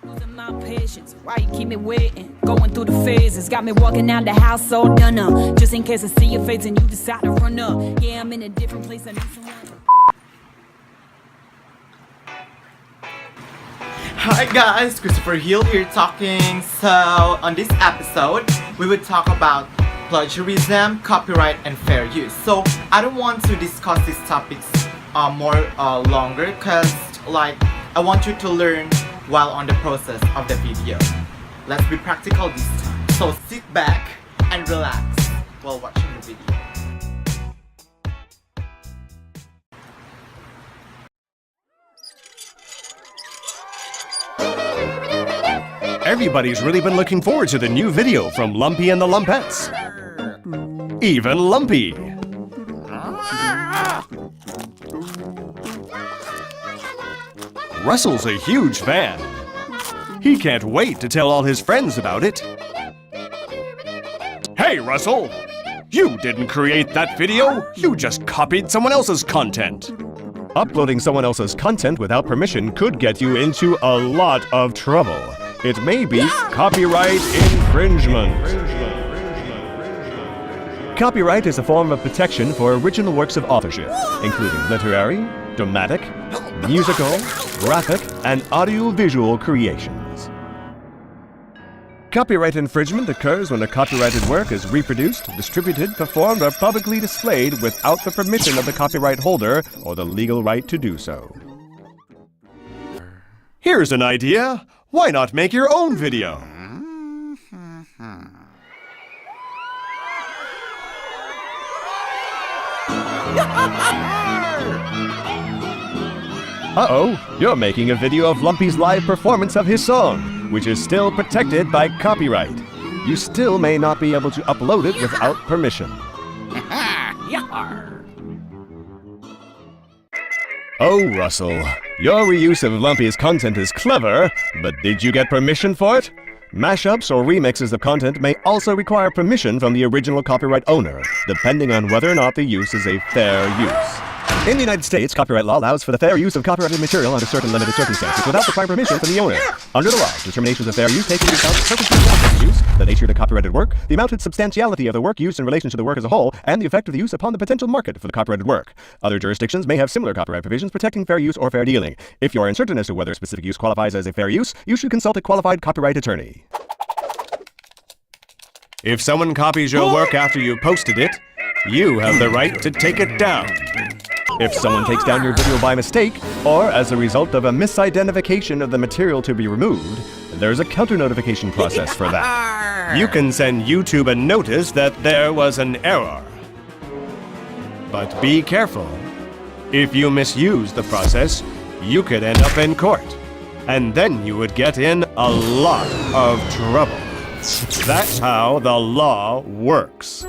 Losing my patience, why you keep me waiting? Going through the phases, got me walking out the house all done up. Just in case I see your face and you decide to run up. Yeah, I'm in a different place, I need someone. Hi guys, Christopher Hill here talking. So on this episode, we will talk about plagiarism, copyright, and fair use. So I don't want to discuss these topics longer because I want you to learn while on the process of the video. Let's be practical this time. So sit back and relax while watching the video. Everybody's really been looking forward to the new video from Lumpy and the Lumpettes. Even Lumpy. Russell's a huge fan. He can't wait to tell all his friends about it. Hey, Russell! You didn't create that video, you just copied someone else's content. Uploading someone else's content without permission could get you into a lot of trouble. It may be copyright infringement. Copyright is a form of protection for original works of authorship, including literary, dramatic, musical, graphic, and audiovisual creations. Copyright infringement occurs when a copyrighted work is reproduced, distributed, performed, or publicly displayed without the permission of the copyright holder or the legal right to do so. Here's an idea. Why not make your own video? Uh-oh, you're making a video of Lumpy's live performance of his song, which is still protected by copyright. You still may not be able to upload it without permission. Oh, Russell, your reuse of Lumpy's content is clever, but did you get permission for it? Mashups or remixes of content may also require permission from the original copyright owner, depending on whether or not the use is a fair use. In the United States, copyright law allows for the fair use of copyrighted material under certain limited circumstances without requiring permission from the owner. Under the law, determinations of fair use take into account the purpose of the use, the nature of the copyrighted work, the amount and substantiality of the work used in relation to the work as a whole, and the effect of the use upon the potential market for the copyrighted work. Other jurisdictions may have similar copyright provisions protecting fair use or fair dealing. If you are uncertain as to whether a specific use qualifies as a fair use, you should consult a qualified copyright attorney. If someone copies your work after you posted it, you have the right to take it down. If someone takes down your video by mistake, or as a result of a misidentification of the material to be removed, there's a counter-notification process for that. You can send YouTube a notice that there was an error. But be careful. If you misuse the process, you could end up in court. And then you would get in a lot of trouble. That's how the law works.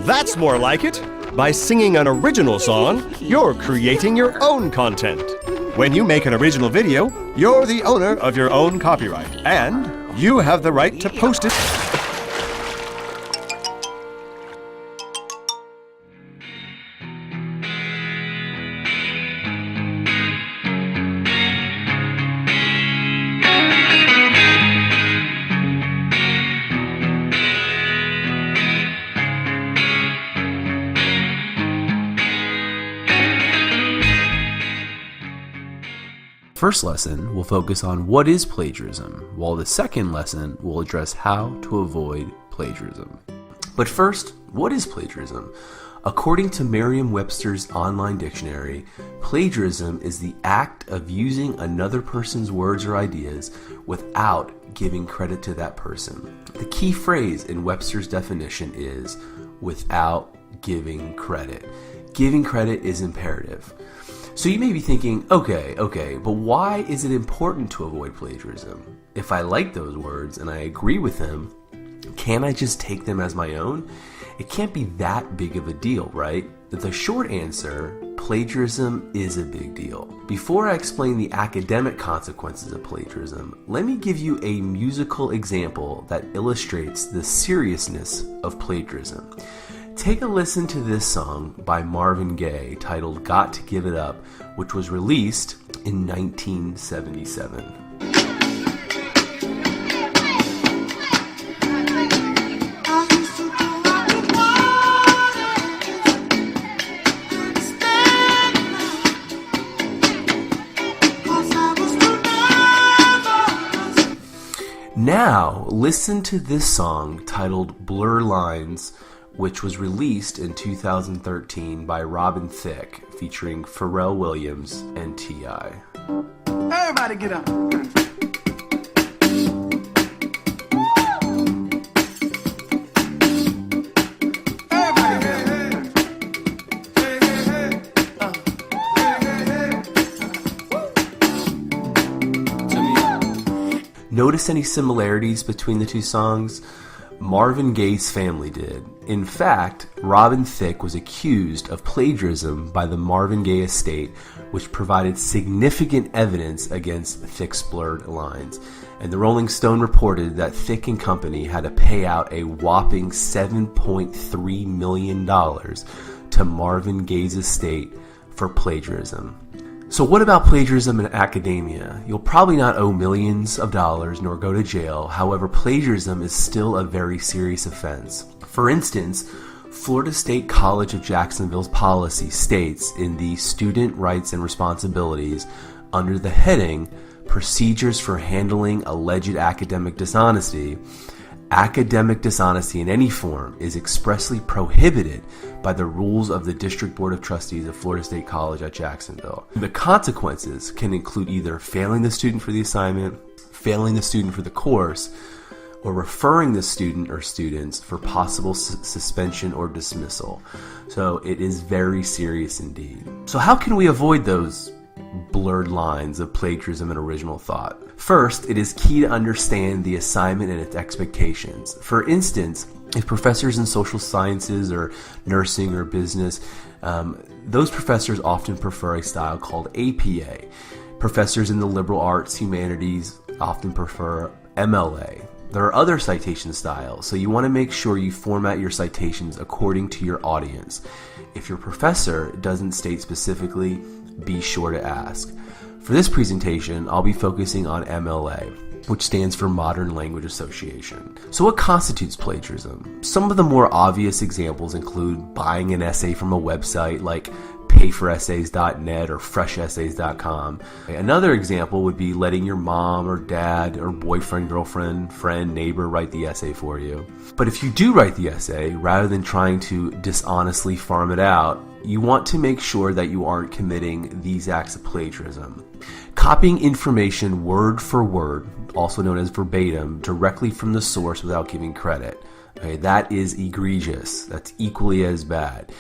That's more like it. By singing an original song, you're creating your own content. When you make an original video, you're the owner of your own copyright, and you have the right to post it. First lesson will focus on what is plagiarism, while the second lesson will address how to avoid plagiarism. But first, what is plagiarism? According to Merriam-Webster's online dictionary, plagiarism is the act of using another person's words or ideas without giving credit to that person. The key phrase in Webster's definition is without giving credit. Giving credit is imperative. So you may be thinking, okay, but why is it important to avoid plagiarism? If I like those words and I agree with them, can't I just take them as my own? It can't be that big of a deal, right? The short answer, plagiarism is a big deal. Before I explain the academic consequences of plagiarism, let me give you a musical example that illustrates the seriousness of plagiarism. Take a listen to this song by Marvin Gaye titled Got to Give It Up, which was released in 1977. Now, listen to this song titled Blur Lines, which was released in 2013 by Robin Thicke, featuring Pharrell Williams and T.I. Everybody get up. Notice any similarities between the two songs? Marvin Gaye's family did. In fact, Robin Thicke was accused of plagiarism by the Marvin Gaye estate, which provided significant evidence against Thicke's blurred lines. And the Rolling Stone reported that Thicke and Company had to pay out a whopping $7.3 million to Marvin Gaye's estate for plagiarism. So what about plagiarism in academia? You'll probably not owe millions of dollars nor go to jail. However, plagiarism is still a very serious offense. For instance, Florida State College of Jacksonville's policy states in the Student Rights and Responsibilities under the heading Procedures for Handling Alleged Academic Dishonesty, academic dishonesty in any form is expressly prohibited by the rules of the District Board of Trustees of Florida State College at Jacksonville. The consequences can include either failing the student for the assignment, failing the student for the course, or referring the student or students for possible suspension or dismissal. So it is very serious indeed. So how can we avoid those blurred lines of plagiarism and original thought? First, it is key to understand the assignment and its expectations. For instance, if professors in social sciences or nursing or business, those professors often prefer a style called APA. Professors in the liberal arts, humanities often prefer MLA. There are other citation styles, so you want to make sure you format your citations according to your audience. If your professor doesn't state specifically, be sure to ask. For this presentation, I'll be focusing on MLA, which stands for Modern Language Association. So what constitutes plagiarism? Some of the more obvious examples include buying an essay from a website like payforessays.net or freshessays.com. Another example would be letting your mom or dad or boyfriend, girlfriend, friend, neighbor write the essay for you. But if you do write the essay, rather than trying to dishonestly farm it out, you want to make sure that you aren't committing these acts of plagiarism. Copying information word for word, also known as verbatim, directly from the source without giving credit. Okay, that is egregious. That's equally as bad.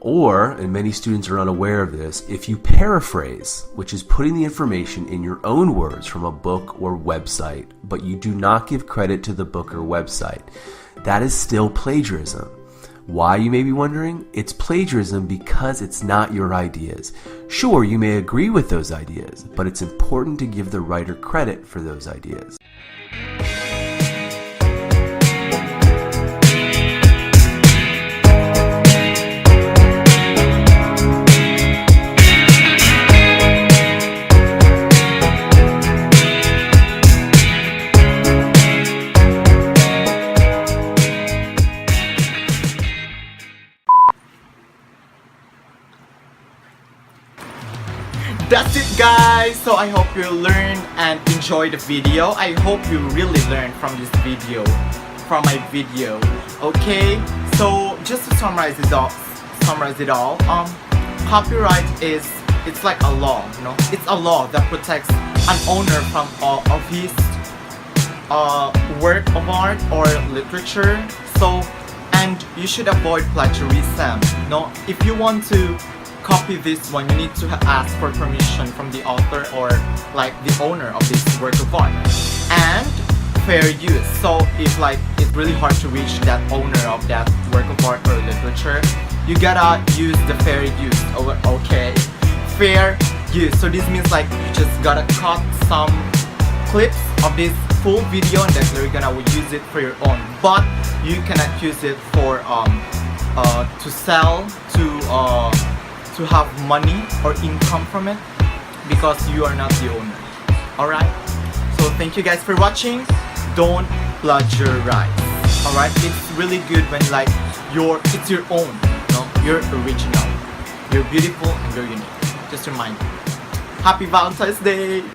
Or, and many students are unaware of this, if you paraphrase, which is putting the information in your own words from a book or website, but you do not give credit to the book or website, that is still plagiarism. Why, you may be wondering? It's plagiarism because it's not your ideas. Sure, you may agree with those ideas, but it's important to give the writer credit for those ideas. That's it, guys. So I hope you learned and enjoyed the video. I hope you really learned from this video, from my video. Okay, so just to summarize it all, copyright it's like a law, you know. It's a law that protects an owner from all of his work of art or literature. So, and you should avoid plagiarism. You know, if you want to copy this one, you need to ask for permission from the author or like the owner of this work of art. And fair use. So if like it's really hard to reach that owner of that work of art or literature, you gotta use the fair use. Okay, fair use. So this means like you just gotta cut some clips of this full video and then you're gonna use it for your own, but you cannot use it for to sell, to have money or income from it, because you are not the owner. Alright? So thank you guys for watching. Don't plagiarize. Alright? It's really good when like it's your own. No? You're original. You're beautiful and you're unique. Just remind you. Happy Valentine's Day!